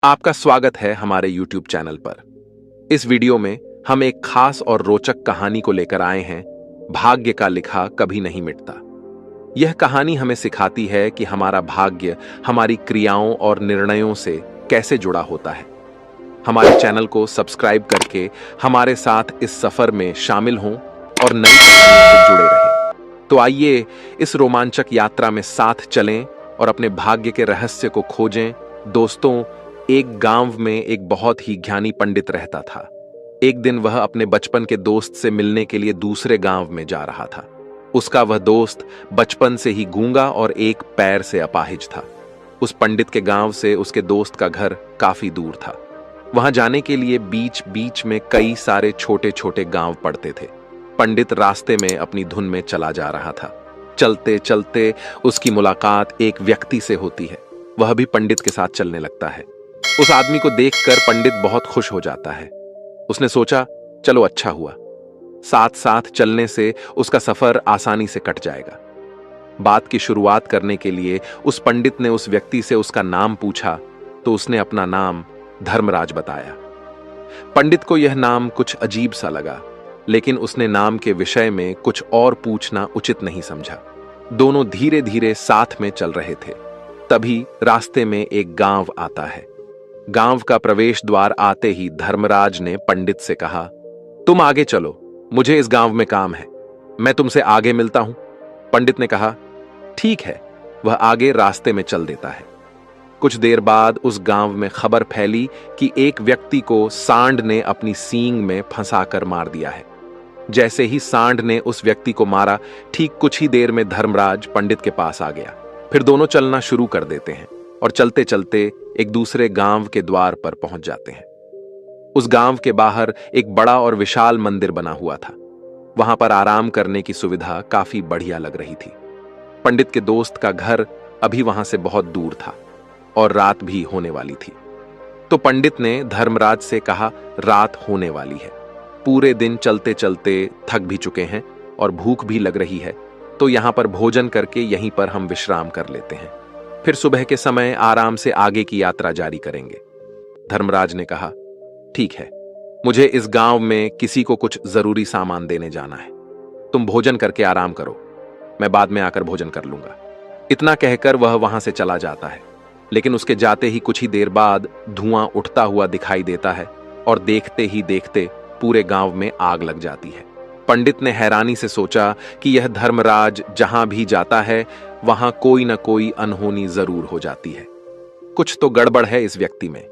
आपका स्वागत है हमारे YouTube चैनल पर। इस वीडियो में हम एक खास और रोचक कहानी को लेकर आए हैं। भाग्य का लिखा कभी नहीं मिटता। यह कहानी हमें सिखाती है कि हमारा भाग्य हमारी क्रियाओं और निर्णयों से कैसे जुड़ा होता है। हमारे चैनल को सब्सक्राइब करके हमारे साथ इस सफर में शामिल हों और नई कहानियों से जुड़े रहें। तो आइए इस रोमांचक यात्रा में साथ चलें और अपने भाग्य के रहस्य को खोजें। दोस्तों, एक गांव में एक बहुत ही ज्ञानी पंडित रहता था। एक दिन वह अपने बचपन के दोस्त से मिलने के लिए दूसरे गांव में जा रहा था। उसका वह दोस्त बचपन से ही गूंगा और एक पैर से अपाहिज था। उस पंडित के गांव से उसके दोस्त का घर काफी दूर था। वहां जाने के लिए बीच बीच में कई सारे छोटे छोटे गांव पड़ते थे। पंडित रास्ते में अपनी धुन में चला जा रहा था। चलते चलते उसकी मुलाकात एक व्यक्ति से होती है। वह भी पंडित के साथ चलने लगता है। उस आदमी को देखकर पंडित बहुत खुश हो जाता है। उसने सोचा, चलो अच्छा हुआ, साथ साथ चलने से उसका सफर आसानी से कट जाएगा। बात की शुरुआत करने के लिए उस पंडित ने उस व्यक्ति से उसका नाम पूछा तो उसने अपना नाम धर्मराज बताया। पंडित को यह नाम कुछ अजीब सा लगा, लेकिन उसने नाम के विषय में कुछ और पूछना उचित नहीं समझा। दोनों धीरे धीरे साथ में चल रहे थे। तभी रास्ते में एक गांव आता है। गांव का प्रवेश द्वार आते ही धर्मराज ने पंडित से कहा, तुम आगे चलो, मुझे इस गांव में काम है, मैं तुमसे आगे मिलता हूं। पंडित ने कहा, ठीक है। वह आगे रास्ते में चल देता है। कुछ देर बाद उस गांव में खबर फैली कि एक व्यक्ति को सांड ने अपनी सींग में फंसाकर मार दिया है। जैसे ही सांड ने उस व्यक्ति को मारा, ठीक कुछ ही देर में धर्मराज पंडित के पास आ गया। फिर दोनों चलना शुरू कर देते हैं और चलते चलते एक दूसरे गांव के द्वार पर पहुंच जाते हैं। उस गांव के बाहर एक बड़ा और विशाल मंदिर बना हुआ था। वहां पर आराम करने की सुविधा काफी बढ़िया लग रही थी। पंडित के दोस्त का घर अभी वहां से बहुत दूर था और रात भी होने वाली थी। तो पंडित ने धर्मराज से कहा, रात होने वाली है, पूरे दिन चलते चलते थक भी चुके हैं और भूख भी लग रही है, तो यहां पर भोजन करके यहीं पर हम विश्राम कर लेते हैं, फिर सुबह के समय आराम से आगे की यात्रा जारी करेंगे। धर्मराज ने कहा, ठीक है, मुझे इस गांव में किसी को कुछ जरूरी सामान देने जाना है, तुम भोजन करके आराम करो, मैं बाद में आकर भोजन कर लूंगा। इतना कहकर वह वहां से चला जाता है। लेकिन उसके जाते ही कुछ ही देर बाद धुआं उठता हुआ दिखाई देता है और देखते ही देखते पूरे गांव में आग लग जाती है। पंडित ने हैरानी से सोचा कि यह धर्मराज जहां भी जाता है वहां कोई न कोई अनहोनी जरूर हो जाती है, कुछ तो गड़बड़ है इस व्यक्ति में।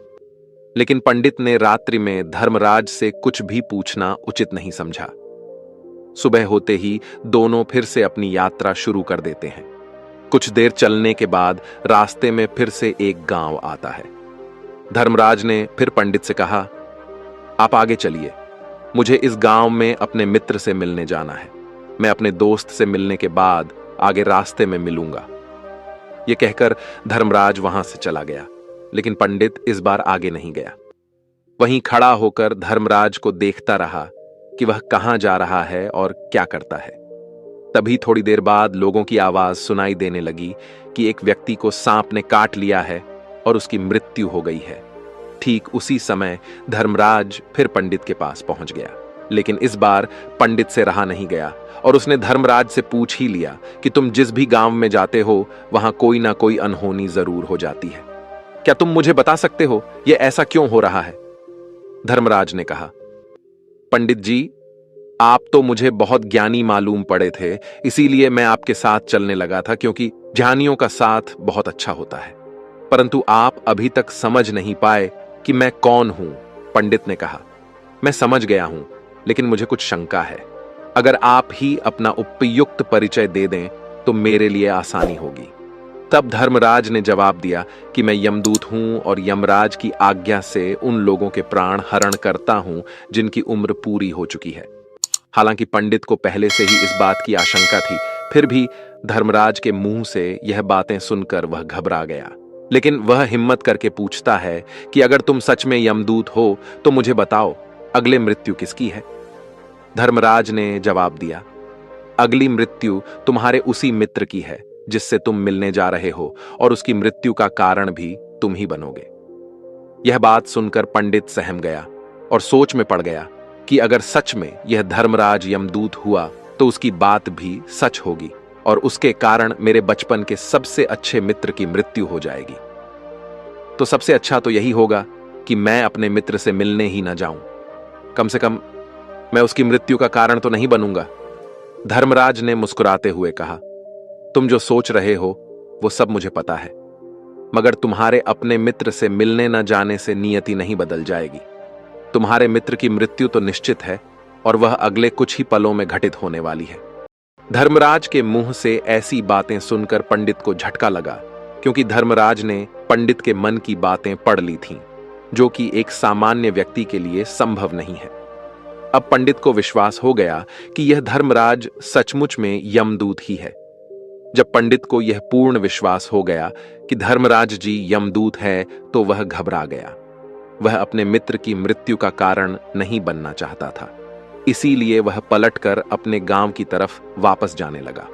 लेकिन पंडित ने रात्रि में धर्मराज से कुछ भी पूछना उचित नहीं समझा। सुबह होते ही दोनों फिर से अपनी यात्रा शुरू कर देते हैं। कुछ देर चलने के बाद रास्ते में फिर से एक गांव आता है। धर्मराज ने फिर पंडित से कहा, आप आगे चलिए, मुझे इस गांव में अपने मित्र से मिलने जाना है, मैं अपने दोस्त से मिलने के बाद आगे रास्ते में मिलूंगा। यह कहकर धर्मराज वहां से चला गया, लेकिन पंडित इस बार आगे नहीं गया। वहीं खड़ा होकर धर्मराज को देखता रहा कि वह कहां जा रहा है और क्या करता है। तभी थोड़ी देर बाद लोगों की आवाज सुनाई देने लगी कि एक व्यक्ति को सांप ने काट लिया है और उसकी मृत्यु हो गई है। ठीक उसी समय धर्मराज फिर पंडित के पास पहुंच गया, लेकिन इस बार पंडित से रहा नहीं गया और उसने धर्मराज से पूछ ही लिया कि तुम जिस भी गांव में जाते हो वहां कोई ना कोई अनहोनी जरूर हो जाती है, क्या तुम मुझे बता सकते हो यह ऐसा क्यों हो रहा है? धर्मराज ने कहा, पंडित जी, आप तो मुझे बहुत ज्ञानी मालूम पड़े थे, इसीलिए मैं आपके साथ चलने लगा था, क्योंकि ज्ञानियों का साथ बहुत अच्छा होता है, परंतु आप अभी तक समझ नहीं पाए कि मैं कौन हूं। पंडित ने कहा, मैं समझ गया हूं, लेकिन मुझे कुछ शंका है। अगर आप ही अपना उपयुक्त परिचय दे दें तो मेरे लिए आसानी होगी। तब धर्मराज ने जवाब दिया कि मैं यमदूत हूं और यमराज की आज्ञा से उन लोगों के प्राण हरण करता हूं जिनकी उम्र पूरी हो चुकी है। हालांकि पंडित को पहले से ही इस बात की आशंका थी, फिर भी धर्मराज के मुंह से यह बातें सुनकर वह घबरा गया। लेकिन वह हिम्मत करके पूछता है कि अगर तुम सच में यमदूत हो तो मुझे बताओ, अगले मृत्यु किसकी है? धर्मराज ने जवाब दिया, अगली मृत्यु तुम्हारे उसी मित्र की है जिससे तुम मिलने जा रहे हो, और उसकी मृत्यु का कारण भी तुम ही बनोगे। यह बात सुनकर पंडित सहम गया और सोच में पड़ गया कि अगर सच में यह धर्मराज यमदूत हुआ तो उसकी बात भी सच होगी और उसके कारण मेरे बचपन के सबसे अच्छे मित्र की मृत्यु हो जाएगी। तो सबसे अच्छा तो यही होगा कि मैं अपने मित्र से मिलने ही ना जाऊं। कम से कम मैं उसकी मृत्यु का कारण तो नहीं बनूंगा। धर्मराज ने मुस्कुराते हुए कहा, तुम जो सोच रहे हो वो सब मुझे पता है, मगर तुम्हारे अपने मित्र से मिलने न जाने से नियति नहीं बदल जाएगी। तुम्हारे मित्र की मृत्यु तो निश्चित है और वह अगले कुछ ही पलों में घटित होने वाली है। धर्मराज के मुंह से ऐसी बातें सुनकर पंडित को झटका लगा, क्योंकि धर्मराज ने पंडित के मन की बातें पढ़ ली थीं, जो कि एक सामान्य व्यक्ति के लिए संभव नहीं है। अब पंडित को विश्वास हो गया कि यह धर्मराज सचमुच में यमदूत ही है। जब पंडित को यह पूर्ण विश्वास हो गया कि धर्मराज जी यमदूत है, तो वह घबरा गया। वह अपने मित्र की मृत्यु का कारण नहीं बनना चाहता था, इसीलिए वह पलटकर अपने गांव की तरफ वापस जाने लगा।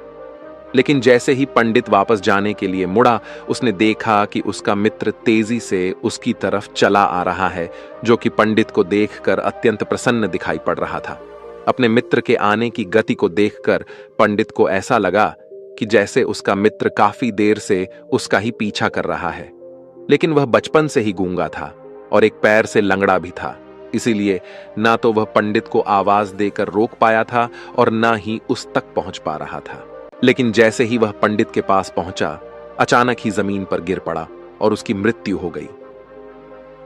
लेकिन जैसे ही पंडित वापस जाने के लिए मुड़ा, उसने देखा कि उसका मित्र तेजी से उसकी तरफ चला आ रहा है, जो कि पंडित को देखकर अत्यंत प्रसन्न दिखाई पड़ रहा था। अपने मित्र के आने की गति को देखकर पंडित को ऐसा लगा कि जैसे उसका मित्र काफी देर से उसका ही पीछा कर रहा है। लेकिन वह बचपन से ही गूंगा था और एक पैर से लंगड़ा भी था, इसीलिए ना तो वह पंडित को आवाज देकर रोक पाया था और ना ही उस तक पहुंच पा रहा था। लेकिन जैसे ही वह पंडित के पास पहुंचा, अचानक ही जमीन पर गिर पड़ा और उसकी मृत्यु हो गई।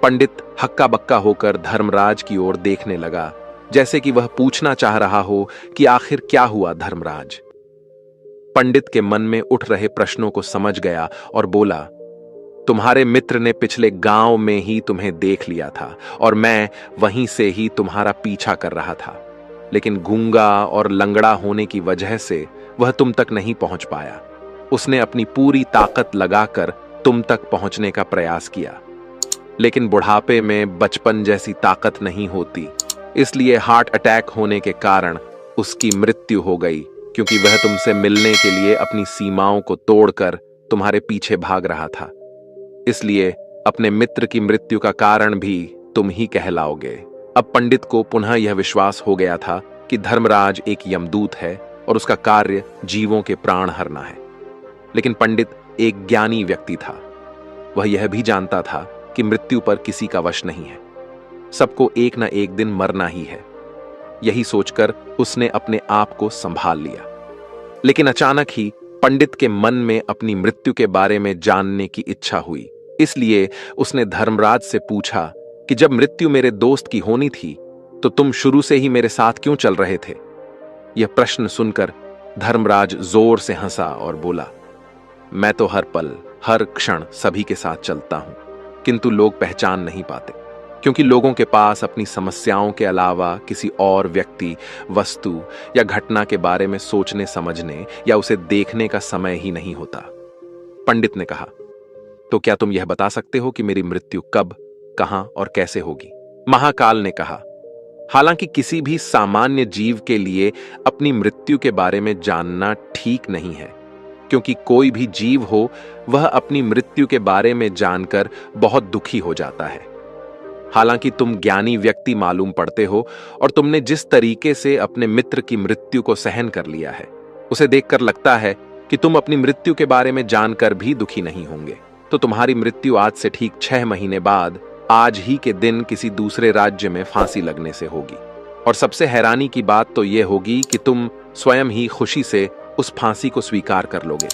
पंडित हक्का बक्का होकर धर्मराज की ओर देखने लगा, जैसे कि वह पूछना चाह रहा हो कि आखिर क्या हुआ धर्मराज। पंडित के मन में उठ रहे प्रश्नों को समझ गया और बोला, तुम्हारे मित्र ने पिछले गांव में ही तुम्हें देख लिया था और मैं वहीं से ही तुम्हारा पीछा कर रहा था, लेकिन गूंगा और लंगड़ा होने की वजह से वह तुम तक नहीं पहुंच पाया। उसने अपनी पूरी ताकत लगाकर तुम तक पहुंचने का प्रयास किया, लेकिन बुढ़ापे में बचपन जैसी ताकत नहीं होती, इसलिए हार्ट अटैक होने के कारण उसकी मृत्यु हो गई, क्योंकि वह तुमसे मिलने के लिए अपनी सीमाओं को तोड़कर तुम्हारे पीछे भाग रहा था। इसलिए अपने मित्र की मृत्यु का कारण भी तुम ही कहलाओगे। अब पंडित को पुनः यह विश्वास हो गया था कि धर्मराज एक यमदूत है और उसका कार्य जीवों के प्राण हरना है। लेकिन पंडित एक ज्ञानी व्यक्ति था। वह यह भी जानता था कि मृत्यु पर किसी का वश नहीं है, सबको एक न एक दिन मरना ही है। यही सोचकर उसने अपने आप को संभाल लिया। लेकिन अचानक ही पंडित के मन में अपनी मृत्यु के बारे में जानने की इच्छा हुई, इसलिए उसने धर्मराज से पूछा कि जब मृत्यु मेरे दोस्त की होनी थी तो तुम शुरू से ही मेरे साथ क्यों चल रहे थे? यह प्रश्न सुनकर धर्मराज जोर से हंसा और बोला, मैं तो हर पल हर क्षण सभी के साथ चलता हूं, किंतु लोग पहचान नहीं पाते, क्योंकि लोगों के पास अपनी समस्याओं के अलावा किसी और व्यक्ति, वस्तु या घटना के बारे में सोचने समझने या उसे देखने का समय ही नहीं होता। पंडित ने कहा, तो क्या तुम यह बता सकते हो कि मेरी मृत्यु कब, कहां और कैसे होगी? महाकाल ने कहा, हालांकि किसी भी सामान्य जीव के लिए अपनी मृत्यु के बारे में जानना ठीक नहीं है, क्योंकि कोई भी जीव हो वह अपनी मृत्यु के बारे में जानकर बहुत दुखी हो जाता है। हालांकि तुम ज्ञानी व्यक्ति मालूम पड़ते हो और तुमने जिस तरीके से अपने मित्र की मृत्यु को सहन कर लिया है, उसे देखकर लगता है कि तुम अपनी मृत्यु के बारे में जानकर भी दुखी नहीं होंगे। तो तुम्हारी मृत्यु आज से ठीक 6 महीने बाद आज ही के दिन किसी दूसरे राज्य में फांसी लगने से होगी। और सबसे हैरानी की बात तो यह होगी कि तुम स्वयं ही खुशी से उस फांसी को स्वीकार कर लोगे।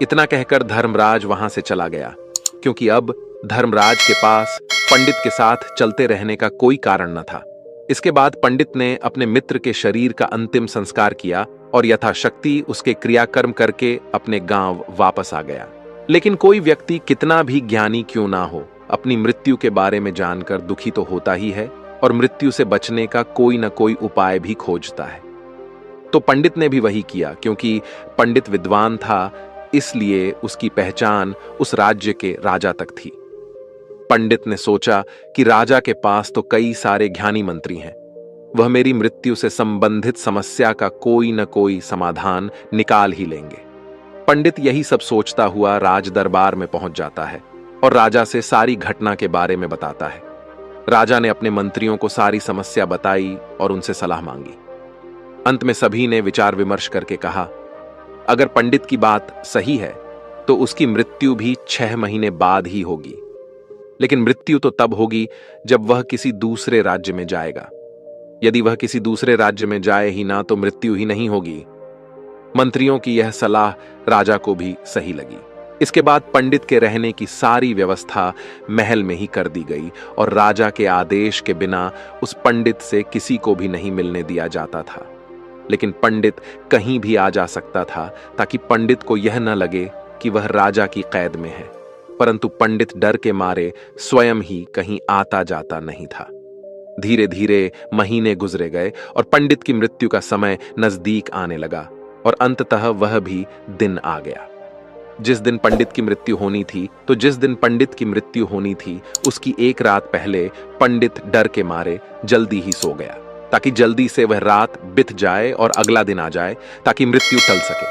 इतना कहकर धर्मराज वहां से चला गया, क्योंकि अब धर्मराज के पास पंडित के साथ चलते रहने का कोई कारण न था। इसके बाद पंडित ने अपने मित्र के शरीर का अंतिम संस्कार किया और यथाशक्ति उसके क्रियाकर्म करके अपने गांव वापस आ गया। लेकिन कोई व्यक्ति कितना भी ज्ञानी क्यों ना हो, अपनी मृत्यु के बारे में जानकर दुखी तो होता ही है और मृत्यु से बचने का कोई न कोई उपाय भी खोजता है। तो पंडित ने भी वही किया, क्योंकि पंडित विद्वान था, इसलिए उसकी पहचान उस राज्य के राजा तक थी। पंडित ने सोचा कि राजा के पास तो कई सारे ज्ञानी मंत्री हैं, वह मेरी मृत्यु से संबंधित समस्या का कोई न कोई समाधान निकाल ही लेंगे। पंडित यही सब सोचता हुआ राज दरबार में पहुंच जाता है और राजा से सारी घटना के बारे में बताता है। राजा ने अपने मंत्रियों को सारी समस्या बताई और उनसे सलाह मांगी। अंत में सभी ने विचार विमर्श करके कहा, अगर पंडित की बात सही है तो उसकी मृत्यु भी 6 महीने बाद ही होगी, लेकिन मृत्यु तो तब होगी जब वह किसी दूसरे राज्य में जाएगा। यदि वह किसी दूसरे राज्य में जाए ही ना तो मृत्यु ही नहीं होगी। मंत्रियों की यह सलाह राजा को भी सही लगी। इसके बाद पंडित के रहने की सारी व्यवस्था महल में ही कर दी गई और राजा के आदेश के बिना उस पंडित से किसी को भी नहीं मिलने दिया जाता था। लेकिन पंडित कहीं भी आ जा सकता था ताकि पंडित को यह न लगे कि वह राजा की कैद में है, परंतु पंडित डर के मारे स्वयं ही कहीं आता जाता नहीं था। धीरे धीरे महीने गुजरे गए और पंडित की मृत्यु का समय नजदीक आने लगा और अंततः वह भी दिन आ गया। जिस दिन पंडित की मृत्यु होनी थी उसकी एक रात पहले पंडित डर के मारे जल्दी ही सो गया ताकि जल्दी से वह रात बीत जाए और अगला दिन आ जाए ताकि मृत्यु टल सके।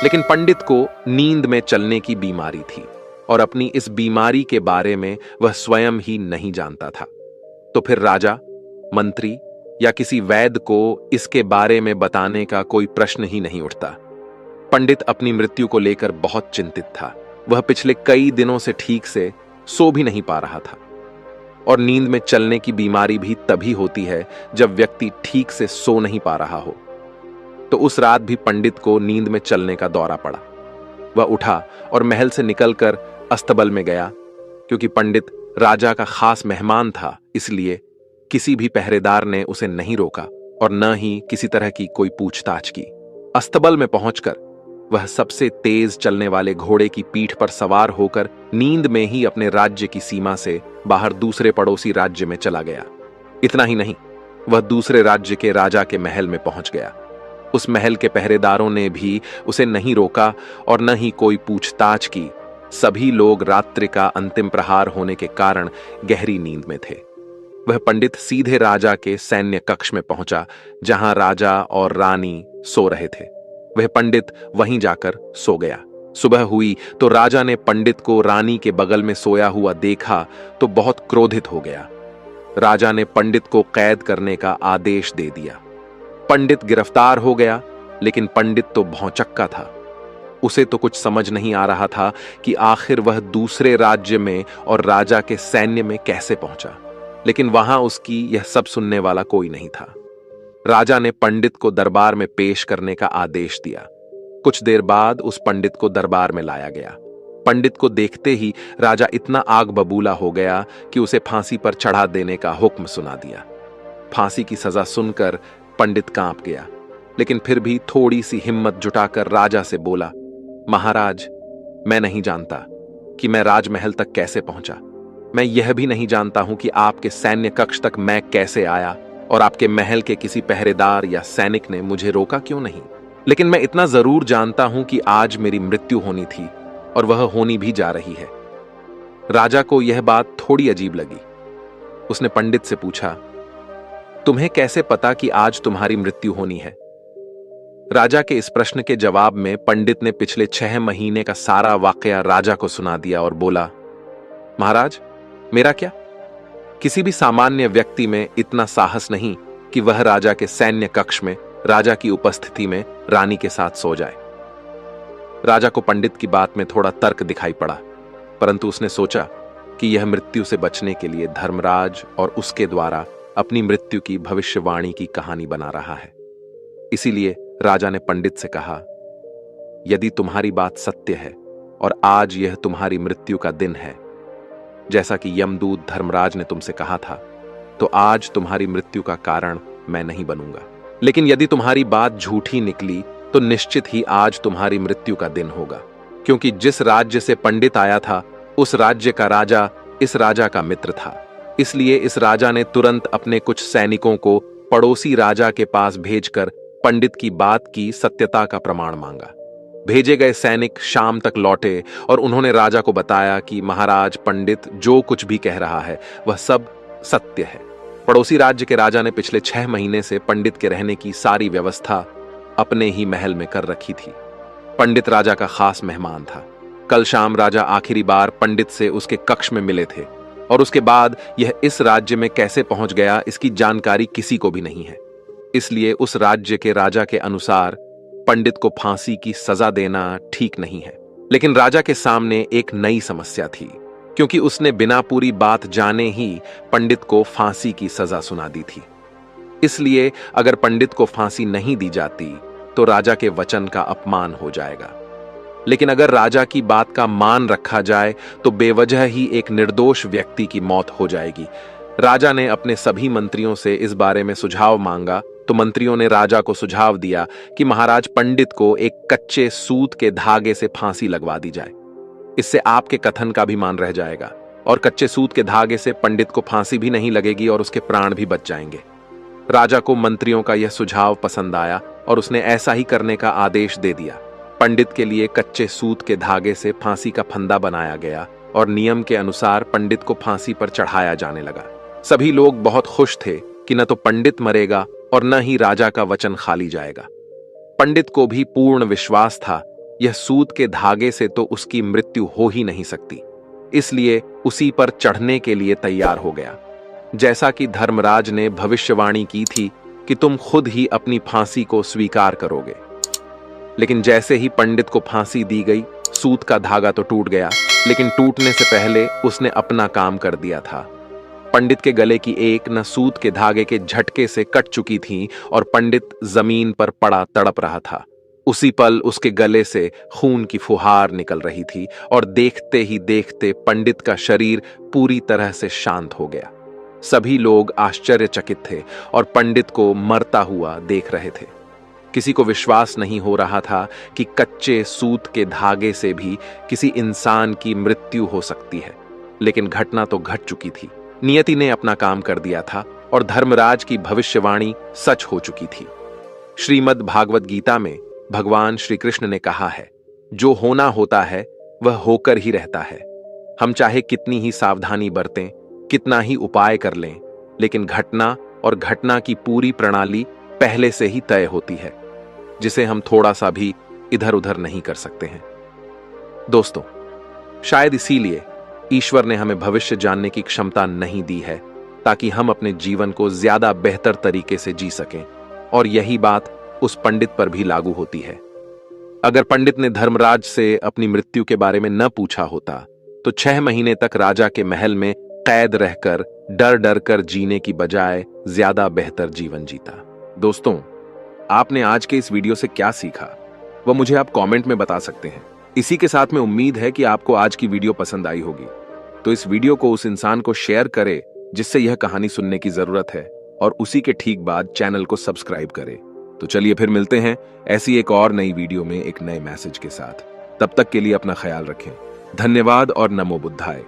लेकिन पंडित को नींद में चलने की बीमारी थी और अपनी इस बीमारी के बारे में वह स्वयं ही नहीं जानता था। तो फिर राजा, मंत्री या किसी वैद्य को इसके बारे में बताने का कोई प्रश्न ही नहीं उठता। पंडित अपनी मृत्यु को लेकर बहुत चिंतित था। वह पिछले कई दिनों से ठीक से सो भी नहीं पा रहा था और नींद में चलने की बीमारी भी तभी होती है जब व्यक्ति ठीक से सो नहीं पा रहा हो। तो उस रात भी पंडित को नींद में चलने का दौरा पड़ा। वह उठा और महल से निकलकर अस्तबल में गया। क्योंकि पंडित राजा का खास मेहमान था, इसलिए किसी भी पहरेदार ने उसे नहीं रोका और न ही किसी तरह की कोई पूछताछ की। अस्तबल में पहुंचकर वह सबसे तेज चलने वाले घोड़े की पीठ पर सवार होकर नींद में ही अपने राज्य की सीमा से बाहर दूसरे पड़ोसी राज्य में चला गया। इतना ही नहीं, वह दूसरे राज्य के राजा के महल में पहुंच गया। उस महल के पहरेदारों ने भी उसे नहीं रोका और न ही कोई पूछताछ की। सभी लोग रात्रि का अंतिम प्रहार होने के कारण गहरी नींद में थे। वह पंडित सीधे राजा के सैन्य कक्ष में पहुंचा जहां राजा और रानी सो रहे थे। वह पंडित वहीं जाकर सो गया। सुबह हुई तो राजा ने पंडित को रानी के बगल में सोया हुआ देखा तो बहुत क्रोधित हो गया। राजा ने पंडित को कैद करने का आदेश दे दिया। पंडित गिरफ्तार हो गया, लेकिन पंडित तो भौंचक्का था। उसे तो कुछ समझ नहीं आ रहा था कि आखिर वह दूसरे राज्य में और राजा के सैन्य में कैसे पहुंचा। लेकिन वहां उसकी यह सब सुनने वाला कोई नहीं था। राजा ने पंडित को दरबार में पेश करने का आदेश दिया। कुछ देर बाद उस पंडित को दरबार में लाया गया। पंडित को देखते ही राजा इतना आग बबूला हो गया कि उसे फांसी पर चढ़ा देने का हुक्म सुना दिया। फांसी की सजा सुनकर पंडित कांप गया, लेकिन फिर भी थोड़ी सी हिम्मत जुटाकर राजा से बोला, महाराज, मैं नहीं जानता कि मैं राजमहल तक कैसे पहुंचा। मैं यह भी नहीं जानता हूं कि आपके सैन्य कक्ष तक मैं कैसे आया और आपके महल के किसी पहरेदार या सैनिक ने मुझे रोका क्यों नहीं। लेकिन मैं इतना जरूर जानता हूं कि आज मेरी मृत्यु होनी थी और वह होनी भी जा रही है। राजा को यह बात थोड़ी अजीब लगी। उसने पंडित से पूछा, तुम्हें कैसे पता कि आज तुम्हारी मृत्यु होनी है? राजा के इस प्रश्न के जवाब में पंडित ने पिछले 6 महीने का सारा वाकया राजा को सुना दिया और बोला, महाराज, मेरा क्या? किसी भी सामान्य व्यक्ति में इतना साहस नहीं कि वह राजा के सैन्य कक्ष में राजा की उपस्थिति में रानी के साथ सो जाए। राजा को पंडित की बात में थोड़ा तर्क दिखाई पड़ा, परंतु उसने सोचा कि यह मृत्यु से बचने के लिए धर्मराज और उसके द्वारा अपनी मृत्यु की भविष्यवाणी की कहानी बना रहा है। इसीलिए राजा ने पंडित से कहा, यदि तुम्हारी बात सत्य है और आज यह तुम्हारी मृत्यु का दिन है, जैसा कि यमदूत धर्मराज ने तुमसे कहा था, तो आज तुम्हारी मृत्यु का कारण मैं नहीं बनूंगा। लेकिन यदि तुम्हारी बात झूठी निकली तो निश्चित ही आज तुम्हारी मृत्यु का दिन होगा, क्योंकि जिस राज्य से पंडित आया था उस राज्य का राजा इस राजा का मित्र था। इसलिए इस राजा ने तुरंत अपने कुछ सैनिकों को पड़ोसी राजा के पास भेजकर पंडित की बात की सत्यता का प्रमाण मांगा। भेजे गए सैनिक शाम तक लौटे और उन्होंने राजा को बताया कि महाराज, पंडित जो कुछ भी कह रहा है वह सब सत्य है। पड़ोसी राज्य के राजा ने पिछले 6 महीने से पंडित के रहने की सारी व्यवस्था अपने ही महल में कर रखी थी। पंडित राजा का खास मेहमान था। कल शाम राजा आखिरी बार पंडित से उसके कक्ष में मिले थे और उसके बाद यह इस राज्य में कैसे पहुंच गया इसकी जानकारी किसी को भी नहीं है। इसलिए उस राज्य के राजा के अनुसार पंडित को फांसी की सजा देना ठीक नहीं है। लेकिन राजा के सामने एक नई समस्या थी, क्योंकि उसने बिना पूरी बात जाने ही पंडित को फांसी की सजा सुना दी थी। इसलिए अगर पंडित को फांसी नहीं दी जाती तो राजा के वचन का अपमान हो जाएगा। लेकिन अगर राजा की बात का मान रखा जाए तो बेवजह ही एक निर्दोष व्यक्ति की मौत हो जाएगी। राजा ने अपने सभी मंत्रियों से इस बारे में सुझाव मांगा तो मंत्रियों ने राजा को सुझाव दिया कि महाराज, पंडित को एक कच्चे सूत के धागे से फांसी लगवा दी जाए। इससे आपके कथन का भी मान रह जाएगा और कच्चे सूत के धागे से पंडित को फांसी भी नहीं लगेगी और उसके प्राण भी बच जाएंगे। राजा को मंत्रियों का यह सुझाव पसंद आया और उसने ऐसा ही करने का आदेश दे दिया। पंडित के लिए कच्चे सूत के धागे से फांसी का फंदा बनाया गया और नियम के अनुसार पंडित को फांसी पर चढ़ाया जाने लगा। सभी लोग बहुत खुश थे कि न तो पंडित मरेगा और न ही राजा का वचन खाली जाएगा। पंडित को भी पूर्ण विश्वास था यह सूत के धागे से तो उसकी मृत्यु हो ही नहीं सकती, इसलिए उसी पर चढ़ने के लिए तैयार हो गया। जैसा कि धर्मराज ने भविष्यवाणी की थी कि तुम खुद ही अपनी फांसी को स्वीकार करोगे। लेकिन जैसे ही पंडित को फांसी दी गई, सूत का धागा तो टूट गया, लेकिन टूटने से पहले उसने अपना काम कर दिया था। पंडित के गले की एक नस सूत के धागे के झटके से कट चुकी थी और पंडित जमीन पर पड़ा तड़प रहा था। उसी पल उसके गले से खून की फुहार निकल रही थी और देखते ही देखते पंडित का शरीर पूरी तरह से शांत हो गया। सभी लोग आश्चर्यचकित थे और पंडित को मरता हुआ देख रहे थे। किसी को विश्वास नहीं हो रहा था कि कच्चे सूत के धागे से भी किसी इंसान की मृत्यु हो सकती है। लेकिन घटना तो घट चुकी थी। नियति ने अपना काम कर दिया था और धर्मराज की भविष्यवाणी सच हो चुकी थी। श्रीमद् भागवत गीता में भगवान श्री कृष्ण ने कहा है, जो होना होता है वह होकर ही रहता है। हम चाहे कितनी ही सावधानी बरतें, कितना ही उपाय कर लें, लेकिन घटना और घटना की पूरी प्रणाली पहले से ही तय होती है, जिसे हम थोड़ा सा भी इधर उधर नहीं कर सकते हैं। दोस्तों, शायद इसीलिए ईश्वर ने हमें भविष्य जानने की क्षमता नहीं दी है, ताकि हम अपने जीवन को ज्यादा बेहतर तरीके से जी सकें। और यही बात उस पंडित पर भी लागू होती है। अगर पंडित ने धर्मराज से अपनी मृत्यु के बारे में न पूछा होता तो 6 महीने तक राजा के महल में कैद रहकर डर डर कर जीने की बजाय ज्यादा बेहतर जीवन जीता। दोस्तों, आपने आज के इस वीडियो से क्या सीखा वह मुझे आप कमेंट में बता सकते हैं। इसी के साथ में उम्मीद है कि आपको आज की वीडियो पसंद आई होगी, तो इस वीडियो को उस इंसान को शेयर करें जिससे यह कहानी सुनने की जरूरत है, और उसी के ठीक बाद चैनल को सब्सक्राइब करें। तो चलिए फिर मिलते हैं ऐसी एक और नई वीडियो में एक नए मैसेज के साथ। तब तक के लिए अपना ख्याल रखें। धन्यवाद और नमो बुद्धाय।